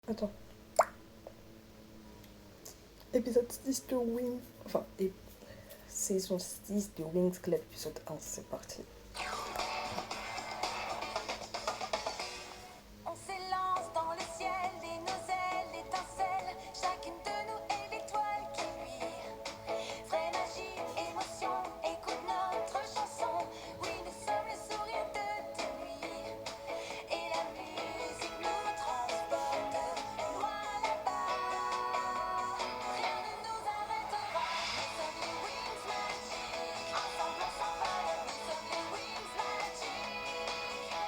Attends. Épisode 6 de Wings. Enfin, saison 6 de Wings Club, épisode 1, c'est parti. On s'élance dans le ciel, et nos ailes étincellent. Chacune de nous est l'étoile qui luit. Vraie magie, émotion, écoute notre chanson. Oui, nous sommes le sourire de tes nuits. Et la musique nous transporte loin là-bas. Rien ne nous arrêtera. Nous sommes les Wings Magic. Ensemble on s'envole. Nous sommes les Wings Magic.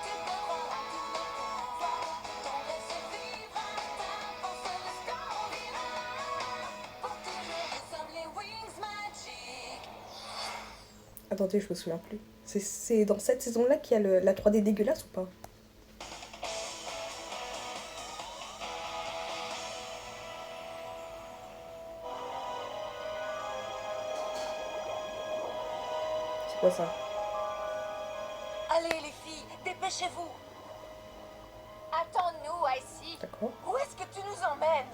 Tu peux croire à tous nos pouvoirs. Ton rêve se vivra. T'avance le score, on ira. Pour toujours, nous sommes les Wings Magic. Attendez, je me souviens plus. C'est dans cette saison-là qu'il y a la 3D dégueulasse ou pas? C'est quoi ça? Allez les filles, dépêchez-vous. Attends-nous, Icy. D'accord. Où est-ce que tu nous emmènes?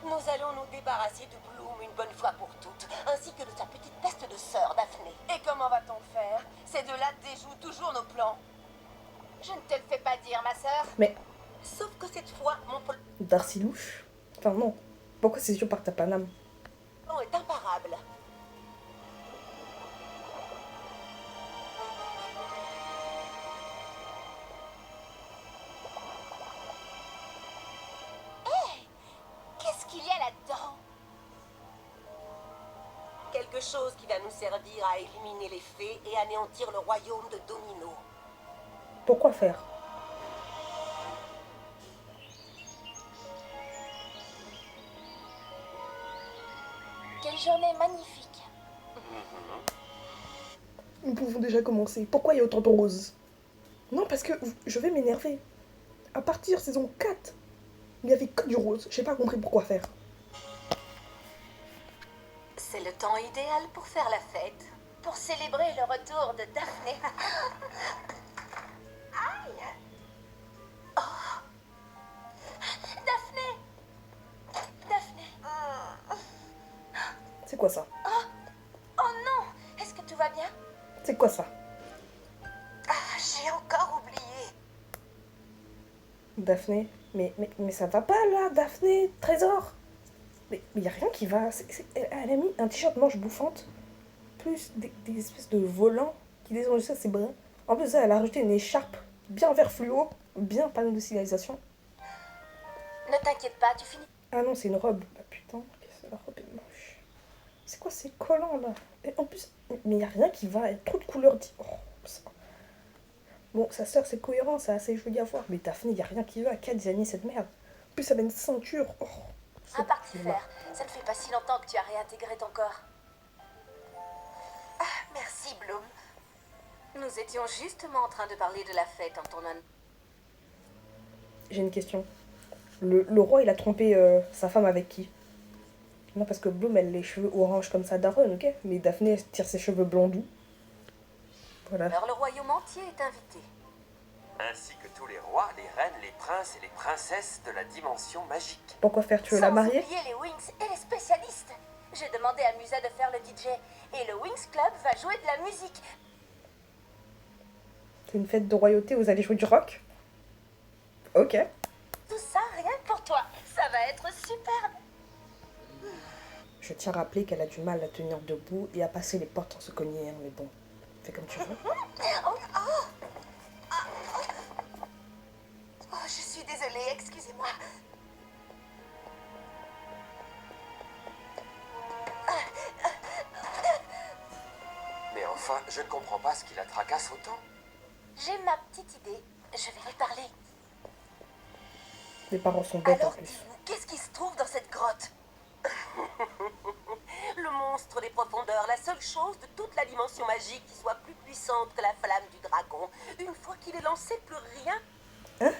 Nous allons nous débarrasser de Bloom une bonne fois pour toutes, ainsi que de sa petite peste de sœur, Daphné. Et comment va-t-on faire? Ces deux-là déjouent toujours nos plans. Je ne te le fais pas dire, ma sœur. Mais Sauf que cette fois, mon Darcy louche? Enfin non. Pourquoi ses yeux partent à Paname? plan est imparable. Hé! Qu'est-ce qu'il y a là-dedans? Quelque chose qui va nous servir à éliminer les fées et anéantir le royaume de Domino. Pourquoi faire? Quelle journée magnifique. Nous pouvons déjà commencer. Pourquoi il y a autant de roses? Non, parce que je vais m'énerver. À partir de saison 4, il n'y avait que du rose. J'ai pas compris pourquoi faire. C'est le temps idéal pour faire la fête. Pour célébrer le retour de Daphné. Aïe! Oh. Daphné! Daphné! C'est quoi ça? Oh non! Est-ce que tout va bien? C'est quoi ça? Ah, j'ai encore oublié. Daphné? Mais ça va pas là, Daphné? Trésor? Mais y a rien qui va. Elle a mis un t-shirt manche bouffante, plus des espèces de volants qui descendent jusqu'à ses bras. En plus, elle a rajouté une écharpe bien vert fluo, bien panneau de signalisation. Ne t'inquiète pas, tu finis. Ah non, c'est une robe. Ah putain, qu'est-ce que la robe est moche. C'est quoi ces collants là? Et en plus, mais y a rien qui va. Il y a trop de couleurs. Oh, ça. Bon, sa sœur, c'est cohérent, c'est assez joli à voir. Mais Daphné, y a rien qui va. Qui a designé cette merde? En plus, elle a une ceinture. Oh, Un parti faire. Ça ne fait pas si longtemps que tu as réintégré ton corps. Ah, merci, Bloom. Nous étions justement en train de parler de la fête en ton honneur. J'ai une question. Le roi, il a trompé sa femme avec qui? Non, parce que Bloom, elle a les cheveux orange comme ça d'Aaron, ok? Mais Daphné, elle tire ses cheveux blonds doux. Voilà. Alors le royaume entier est invité. Ainsi que tous les rois, les reines, les princes et les princesses de la dimension magique. Pourquoi faire? Tu veux la Sans marier? oublier les Wings et les spécialistes. J'ai demandé à Musa de faire le DJ. Et le Wings Club va jouer de la musique. C'est une fête de royauté, vous allez jouer du rock? Ok. Tout ça rien que pour toi. Ça va être superbe. Je tiens à rappeler qu'elle a du mal à tenir debout et à passer les portes sans se cogner, hein, mais bon, fais comme tu veux. Oh, je suis désolée, excusez-moi. Mais enfin, je ne comprends pas ce qui la tracasse autant. J'ai ma petite idée. Je vais lui parler. Les parents sont bêtes en Alors, plus. dis-nous, qu'est-ce qui se trouve dans cette grotte? Le monstre des profondeurs, la seule chose de toute la dimension magique qui soit plus puissante que la flamme du dragon. Une fois qu'il est lancé, plus rien.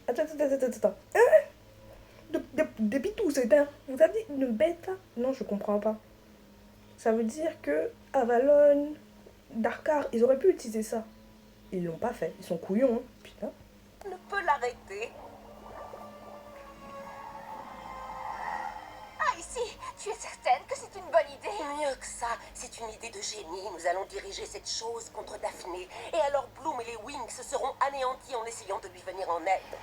Attends. Depuis tout, c'est un. Vous avez une bête là? Non, je comprends pas. Ça veut dire que Avalon, Darkar, ils auraient pu utiliser ça. Ils l'ont pas fait. Ils sont couillons, hein. Putain. Ne peut l'arrêter. C'est une idée de génie. Nous allons diriger cette chose contre Daphné. Et alors Bloom et les Winx seront anéantis en essayant de lui venir en aide.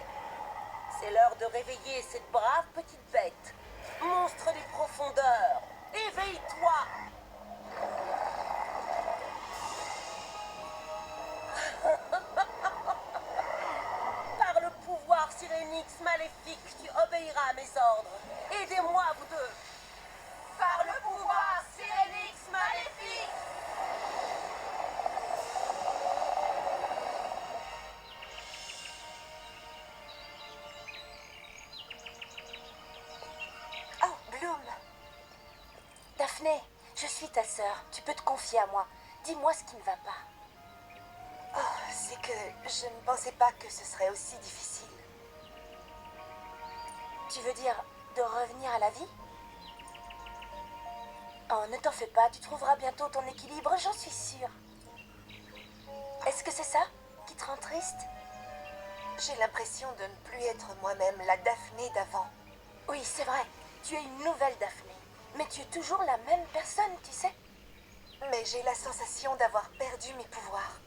C'est l'heure de réveiller cette brave petite bête. Monstre des profondeurs, éveille-toi! Par le pouvoir Sirénix maléfique, tu obéiras à mes ordres. Aidez-moi, vous deux. Par le pouvoir Sirénix maléfique. Oh, Bloom. Daphné, je suis ta sœur. Tu peux te confier à moi. Dis-moi ce qui ne va pas. Oh, c'est que je ne pensais pas que ce serait aussi difficile. Tu veux dire de revenir à la vie? Oh, ne t'en fais pas, tu trouveras bientôt ton équilibre, j'en suis sûre. Est-ce que c'est ça qui te rend triste? J'ai l'impression de ne plus être moi-même, la Daphné d'avant. Oui, c'est vrai, tu es une nouvelle Daphné. Mais tu es toujours la même personne, tu sais. Mais j'ai la sensation d'avoir perdu mes pouvoirs.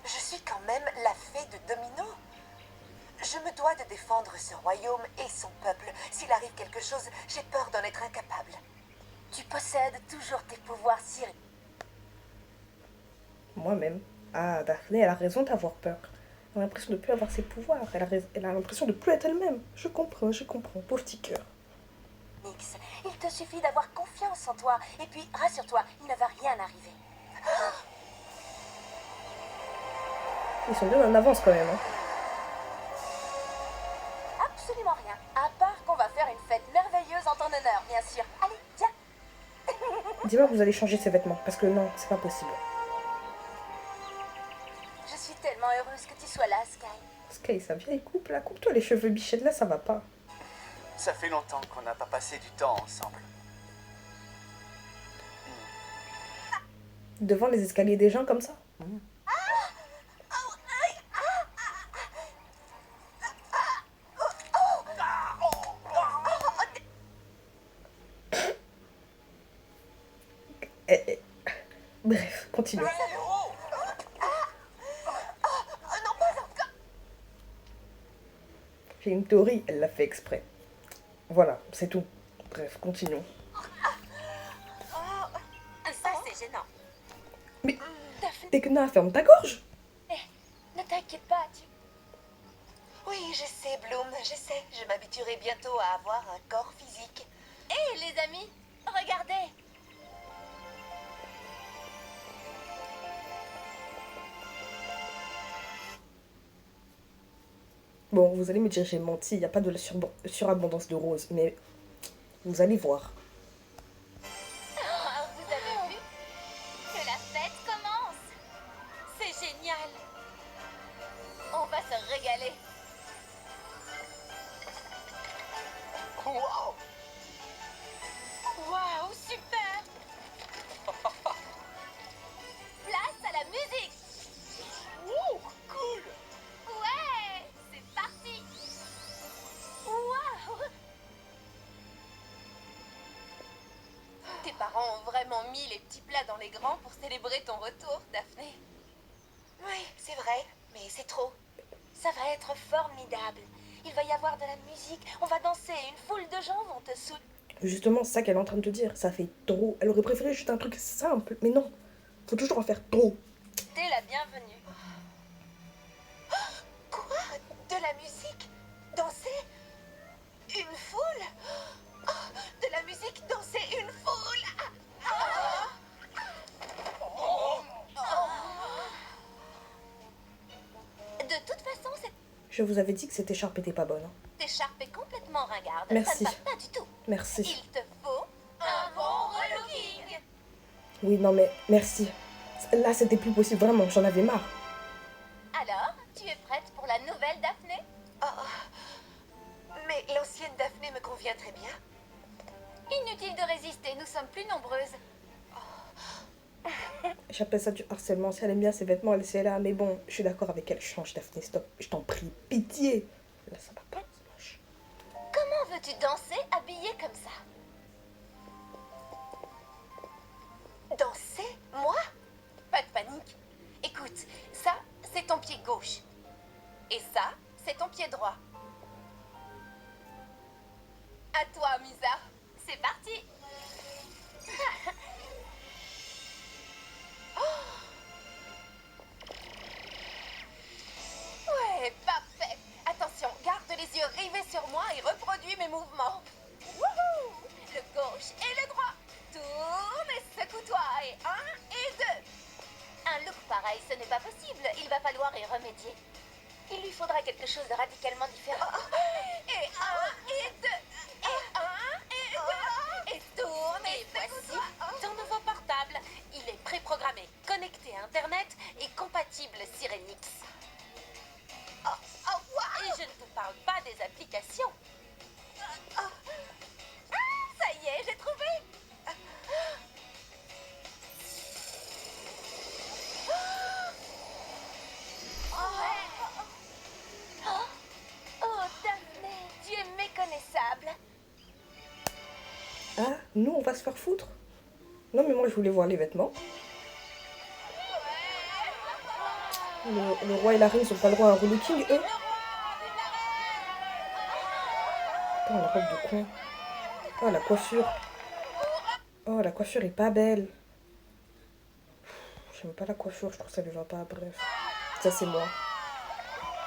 Je suis quand même la fée de Domino. Je me dois de défendre ce royaume et son peuple. S'il arrive quelque chose, j'ai peur d'en être incapable. Tu possèdes toujours tes pouvoirs, Cyril. Moi-même. Ah, Daphné, elle a raison d'avoir peur. Elle a l'impression de plus avoir ses pouvoirs. Elle a l'impression de plus être elle-même. Je comprends. Pauvre petit cœur. Nix, il te suffit d'avoir confiance en toi. Et puis, rassure-toi, il ne va rien arriver. Ils sont bien en avance quand même. Hein. Absolument rien. À part qu'on va faire une fête merveilleuse en ton honneur, bien sûr. Allez, tiens. Dis-moi que vous allez changer ces vêtements. Parce que non, c'est pas possible. Je suis tellement heureuse que tu sois là, Sky. Sky, sa vieille coupe là. Coupe-toi les cheveux bichette là, ça va pas. Ça fait longtemps qu'on n'a pas passé du temps ensemble. Devant les escaliers des gens comme ça. Bref, continue. J'ai une théorie, elle l'a fait exprès. Voilà, c'est tout. Bref, continuons. Ça, c'est gênant. Mais, Daphné, Tekna, ferme ta gorge. ne t'inquiète pas, tu... Oui, je sais, Bloom, je sais. Je m'habituerai bientôt à avoir un corps physique. Hé, les amis, regardez. Bon, vous allez me dire j'ai menti, il n'y a pas de la surabondance de roses, mais vous allez voir. Oh, vous avez vu que la fête commence. C'est génial. On va se régaler. Wow! Waouh, super. Place à la musique. Wow! Cool! Ouais, c'est parti. Waouh. Tes parents ont vraiment mis les petits plats dans les grands pour célébrer ton retour, Daphné. Oui, c'est vrai, mais c'est trop. Ça va être formidable. Il va y avoir de la musique, on va danser, une foule de gens vont te soutenir. Justement, c'est ça qu'elle est en train de te dire. Ça fait trop. Elle aurait préféré juste un truc simple, mais non. Faut toujours en faire trop. T'es la bienvenue. Quoi? De la musique? Danser? Une foule? Oh, de la musique, danser, une foule? De toute façon, cette Je vous avais dit que cette écharpe était pas bonne. Hein. écharpe est complètement ringarde. Merci. Ça ne va pas du tout. Merci. Il te faut un bon relooking. Oui, non, mais merci. Là, c'était plus possible, vraiment, j'en avais marre. Alors, tu es prête pour la nouvelle Daphné? Mais l'ancienne Daphné me convient très bien. Inutile de résister, nous sommes plus nombreuses. J'appelle ça du harcèlement. Si elle aime bien ses vêtements, elle sait là. Mais bon, je suis d'accord avec elle. Change, Daphné, stop. Je t'en prie, pitié. Là, ça va pas, c'est moche. Comment veux-tu danser habillée comme ça? Danser? Moi? Pas de panique. Écoute, ça, c'est ton pied gauche. Et ça, c'est ton pied droit. À toi, Misa. C'est parti. Ouais, parfait. Attention, garde les yeux rivés sur moi et reproduis mes mouvements. Wouhou! Le gauche et le droit. Tourne et secoue-toi. Et 1 et 2. Un look pareil, ce n'est pas possible. Il va falloir y remédier. Il lui faudra quelque chose de radicalement différent. Et 1 et 2. Et 1 et 2. Et tourne et voici ton nouveau portable. Il est préprogrammé, connecté à Internet et compatible Sirenix. Et je ne te parle pas des applications. Ça y est, j'ai trouvé. Oh, Daphné, tu es méconnaissable. Ah, nous, on va se faire foutre? Non, mais moi, je voulais voir les vêtements. Le roi et la reine, ils ont pas le droit à un relooking, eux. Attends, la robe de con. Oh, la coiffure. Oh, la coiffure est pas belle. J'aime pas la coiffure, je trouve que ça lui va pas, bref. Ça, c'est moi.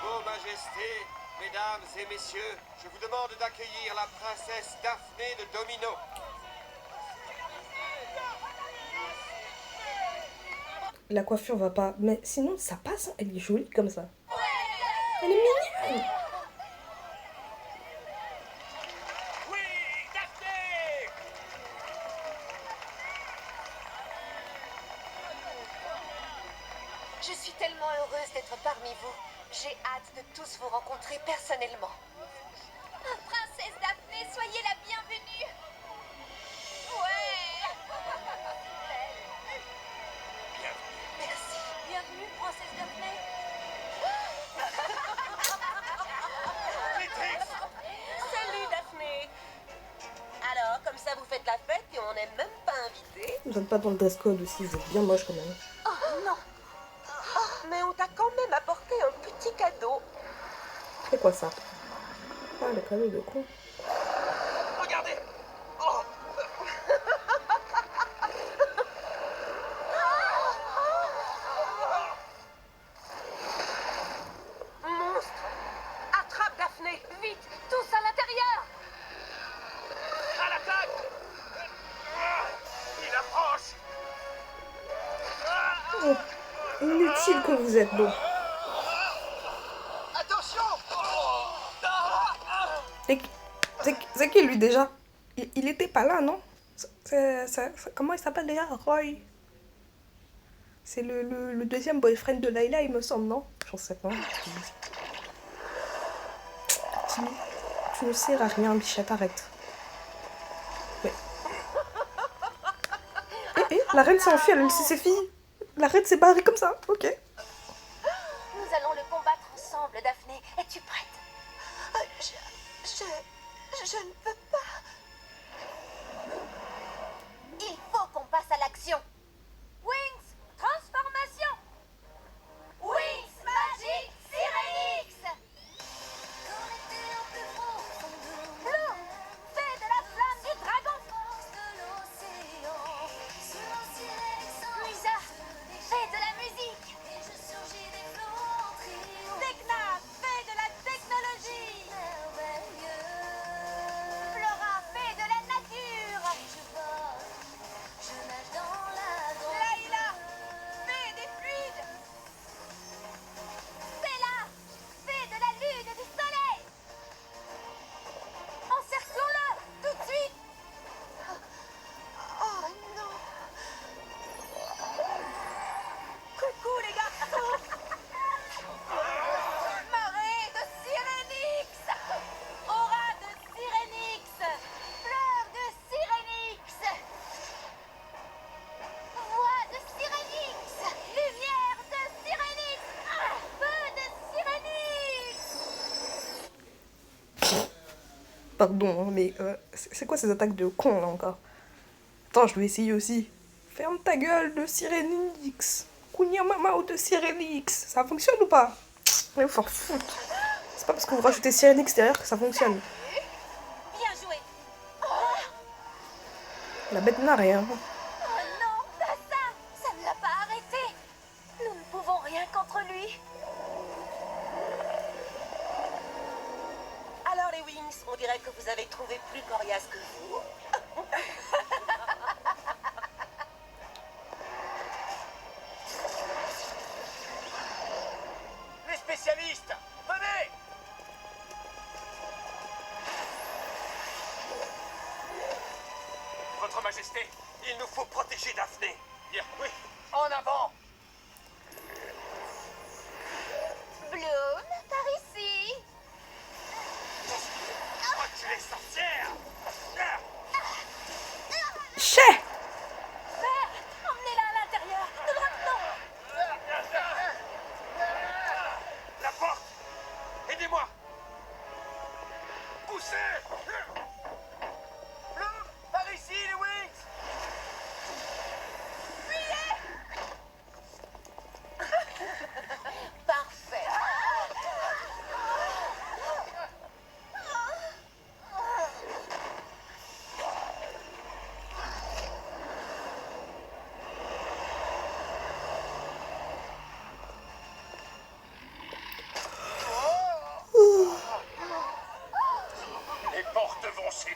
Vos Majestés, Mesdames et Messieurs, je vous demande d'accueillir la princesse Daphné de Domino. La coiffure va pas. Mais sinon, ça passe, hein. Elle est jolie comme ça. Elle est mignonne. Oui, Daphné! Je suis tellement heureuse d'être parmi vous. J'ai hâte de tous vous rencontrer personnellement. Princesse Daphné, soyez la bienvenue. Ouais. Merci. Bienvenue, Princesse Daphné. Salut, Daphné. Alors, comme ça, vous faites la fête et on n'est même pas invité. Vous êtes pas dans le dress code aussi, vous êtes bien moche quand même. Oh non. Mais on t'a quand même apporté un petit cadeau. C'est quoi ça? Ah, le cadeau de con. Regardez! Oh! Monstre! Attrape Daphné! Vite! Tous à l'intérieur! À l'attaque! Il approche! Oh, inutile que vous êtes, bon. Attention! C'est qui lui déjà? Il était pas là, non? Comment il s'appelle déjà? Roy. C'est le deuxième boyfriend de Layla, il me semble, non? J'en sais pas. Tu ne sers à rien, Bichette, arrête. Mais... la reine s'est enfuie, elle a laissé ses filles. La reine s'est barrée comme ça, ok. Nous allons le combattre ensemble, Daphné. Es-tu prête? Je ne peux pas. Il faut qu'on passe à l'action. Wings, transformation. Wings, Magic, Sirenix. Bloom, fais de la flamme du dragon. Lisa, fais de la musique. Vecna, fais de la technologie. Flora, fais de la nature. Layla, fais des fluides. Bella, fais de la lune et du soleil. Encerclons-le tout de suite. Oh non. Coucou les garçons. Marée de Sirenix. Aura de Sirenix. Fleur de Sirenix. Voix de Sirenix. Lumière de Sirenix. Feu de Sirenix. Pardon, hein, mais c'est quoi ces attaques de con là encore? Attends, je vais essayer aussi. Ferme ta gueule de Sirenix. Kunya Mamao de Sirenix. Ça fonctionne ou pas? Mais vous s'en foutre. C'est pas parce que vous rajoutez Sirenix derrière que ça fonctionne. Bien joué. La bête n'a rien. Oh non, pas ça. Ça ne l'a pas arrêté. Nous ne pouvons rien contre lui. Alors les Wings, on dirait que vous avez trouvé plus coriace que vous. Les spécialistes, venez! Votre Majesté, il nous faut protéger Daphné. Bien, oui, en avant! Bloom, par ici. Oh, tu es sorcière! Chais! Père, emmenez-la à l'intérieur. De droite, non. La porte! Aidez-moi! Poussez! Bloom, par ici les Wings! Parfait. Les portes vont céder.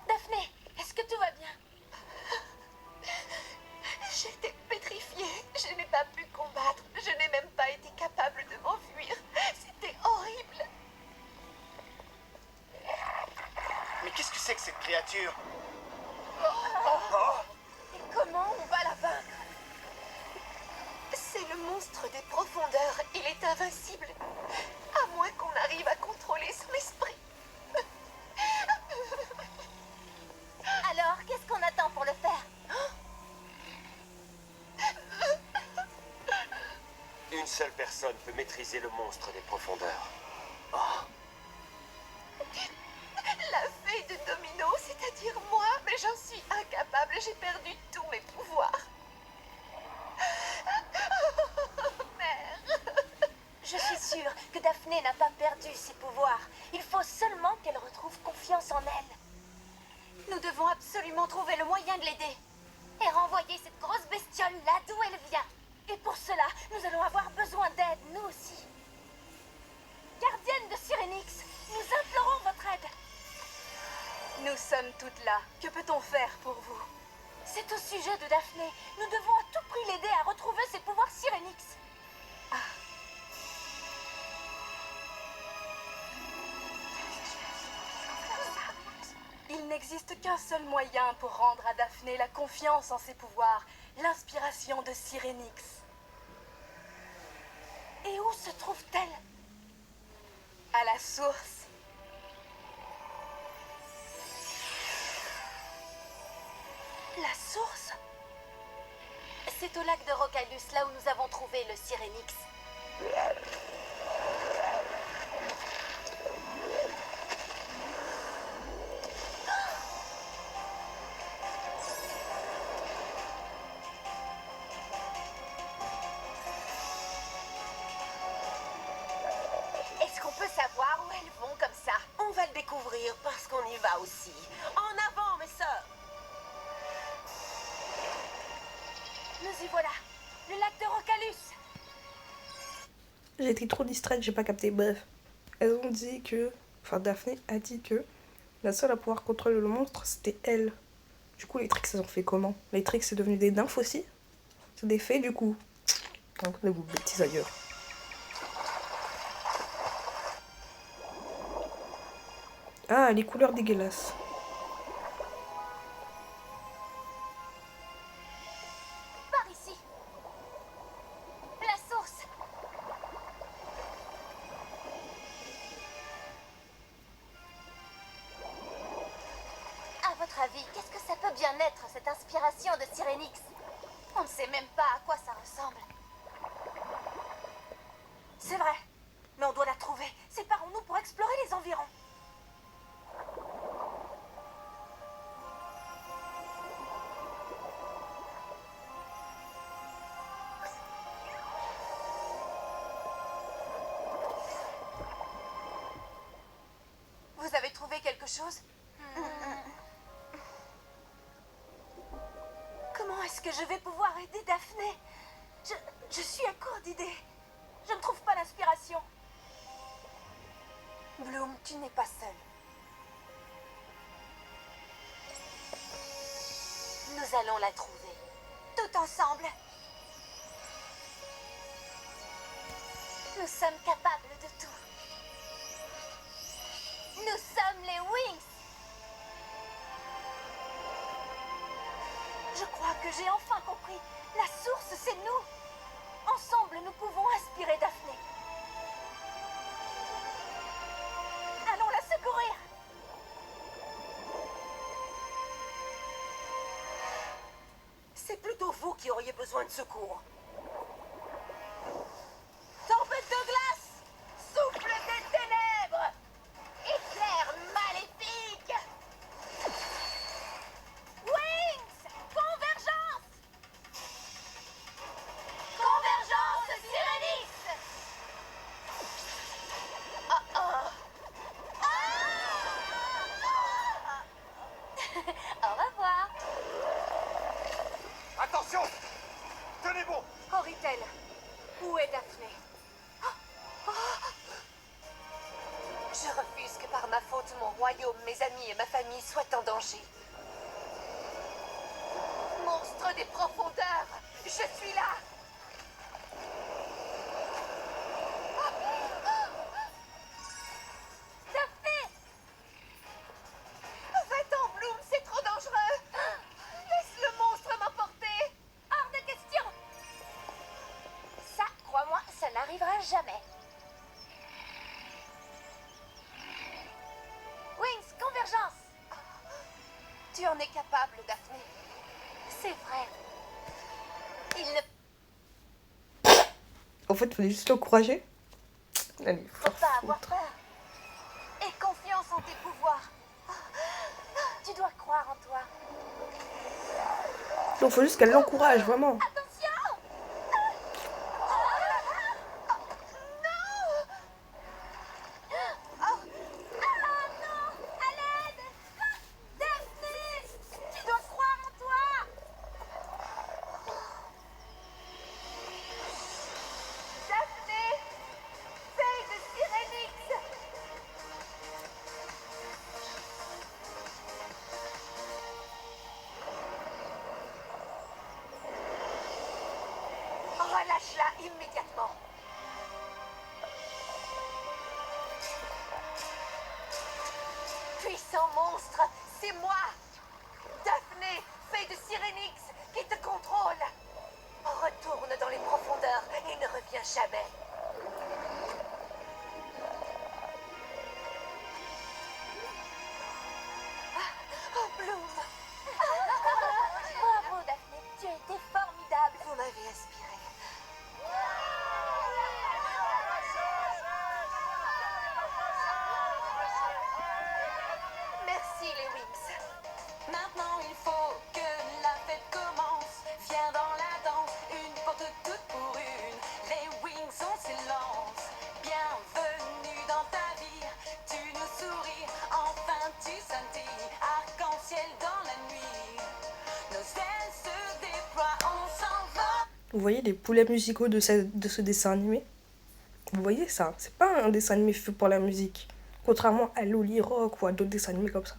Daphné, est-ce que tout va bien? J'étais pétrifiée. Je n'ai pas pu combattre. Je n'ai même pas été capable de m'enfuir. C'était horrible. Mais qu'est-ce que c'est que cette créature? Et comment on va la vaincre? C'est le monstre des profondeurs. Il est invincible. À moins qu'on arrive à contrôler son esprit. Alors, qu'est-ce qu'on attend pour le faire? Une seule personne peut maîtriser le monstre des profondeurs. La fée de Domino, c'est-à-dire moi, mais j'en suis incapable. J'ai perdu tous mes pouvoirs. Mère. Je suis sûre que Daphné n'a pas perdu ses pouvoirs. Il faut seulement qu'elle retrouve confiance en elle. Nous devons absolument trouver le moyen de l'aider. Et renvoyer cette grosse bestiole là d'où elle vient. Et pour cela, nous allons avoir besoin d'aide, nous aussi. Gardienne de Sirenix, nous implorons votre aide. Nous sommes toutes là. Que peut-on faire pour vous? C'est au sujet de Daphné. Nous devons à tout prix l'aider à retrouver ses pouvoirs Sirenix. Il n'existe qu'un seul moyen pour rendre à Daphné la confiance en ses pouvoirs, l'inspiration de Sirenix. Et où se trouve-t-elle? À la source. La source? C'est au lac de Rocalus, là où nous avons trouvé le Sirenix. Est-ce qu'on peut savoir où elles vont comme ça? On va le découvrir parce qu'on y va aussi. En avant, mes sœurs! Nous y voilà, le lac de Rocalus. J'ai été trop distraite, j'ai pas capté. Bref, elles ont dit que... Enfin, Daphné a dit que la seule à pouvoir contrôler le monstre, c'était elle. Du coup, les tricks, elles ont fait comment? Les tricks, c'est devenu des nymphes aussi? C'est des fées, du coup. Donc, vous petits ailleurs. Ah, les couleurs dégueulasses. Par ici. La source. À votre avis, qu'est-ce que ça peut bien être, cette inspiration de Sirenix? On ne sait même pas à quoi ça ressemble. C'est vrai, mais on doit la trouver. Séparons-nous pour explorer les environs. chose? Comment est-ce que je vais pouvoir aider Daphné? Je suis à court d'idées. Je ne trouve pas l'inspiration. Bloom, tu n'es pas seule. Nous allons la trouver. Tout ensemble. Nous sommes capables de tout. Nous sommes les Wings. Je crois que j'ai enfin compris. La source, c'est nous. Ensemble, nous pouvons inspirer Daphné. Allons la secourir. C'est plutôt vous qui auriez besoin de secours. Tempête de glace, souffle des ténèbres, éclair maléfique. Wings, convergence. Convergence Sirenix. Au revoir. Attention! Tenez bon! Auritel, où est Daphné? Je refuse que par ma faute, mon royaume, mes amis et ma famille soient en danger. Monstre des profondeurs, je suis là. Daphné! Va-t'en, Bloom, c'est trop dangereux. Laisse le monstre m'emporter. Hors de question. Ça, crois-moi, ça n'arrivera jamais. Wings, convergence. Tu en es capable, Daphné. C'est vrai. Il ne En fait, il fallait juste l'encourager. Allez, faut pas avoir peur. Aie confiance en tes pouvoirs. Tu dois croire en toi. il faut juste qu'elle l'encourage, vraiment. Attention! Non! Non! À l'aide! Daphné! Tu dois croire en toi! Daphné! Feuille de Sirenix! Relâche-la immédiatement. Puissant monstre, c'est moi, Daphné, fée de Sirenix, qui te contrôle. Retourne dans les profondeurs et ne reviens jamais. Oh, Bloom, Bravo, Daphné, tu as été formidable. Vous m'avez inspiré. Merci les Wings. Maintenant il faut que la fête commence. Viens dans la danse, une porte toute pour une. Les Wings on s'élance. Bienvenue dans ta vie. Tu nous souris, enfin tu scintilles. Arc-en-ciel dans la nuit. Nos ailes se déploient, on s'en va. Vous voyez les poulets musicaux de ce dessin animé? Vous voyez ça? C'est pas un dessin animé fait pour la musique. Contrairement à Loli Rock ou à d'autres dessins animés comme ça.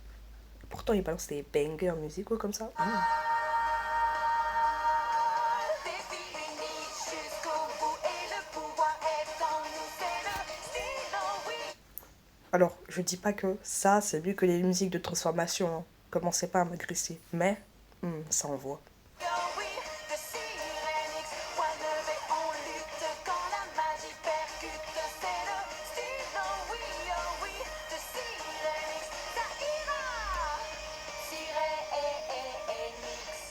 Pourtant, ils balancent des bangers musicaux comme ça. Défie unique jusqu'au bout et le pouvoir est en nous. C'est le stylo, oui. Alors, je dis pas que ça, c'est mieux que les musiques de transformation. Hein. Commencez pas à m'agresser. Mais, ça envoie. Oh oui, de Sirenix, poil levé, on lutte quand la magie percute. C'est le stylo, oui, oh oui, de Sirenix, ça ira. Sirenix,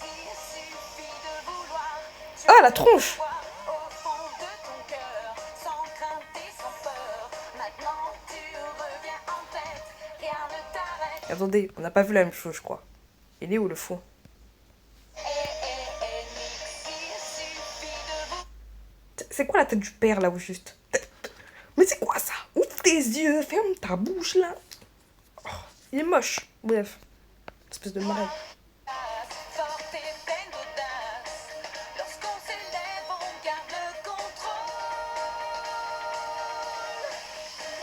il suffit de vouloir. Tu Ah, la tronche! vois au fond de ton cœur, sans crainte et sans peur. Maintenant tu reviens en tête, rien ne t'arrête. Attendez, on n'a pas vu la même chose, je crois. Il est où le fond? C'est quoi la tête du père là ou juste? Mais c'est quoi ça? Ouvre tes yeux, ferme ta bouche là. Oh, Il est moche. Bref. Espèce de malade. Forte et pleine d'audace. Lorsqu'on s'élève, on garde le contrôle.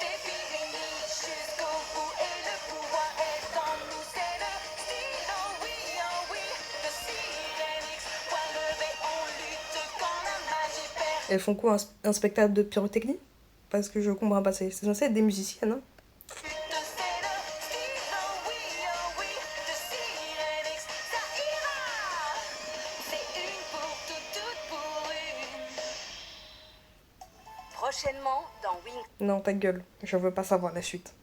Des Pyrénées jusqu'au bout et le pouvoir est en nous. C'est le style, oh oui, de Cyrenix. Poing levé, on lutte quand la magie perd. Elles font quoi, un spectacle de pyrotechnie? Parce que je comprends pas, c'est censé être des musiciennes, hein? C'est le style, oh oui, de Cyrenix. Ça ira. C'est une pour toutes pour une. Prochainement, dans Wing Non, ta gueule, je veux pas savoir la suite.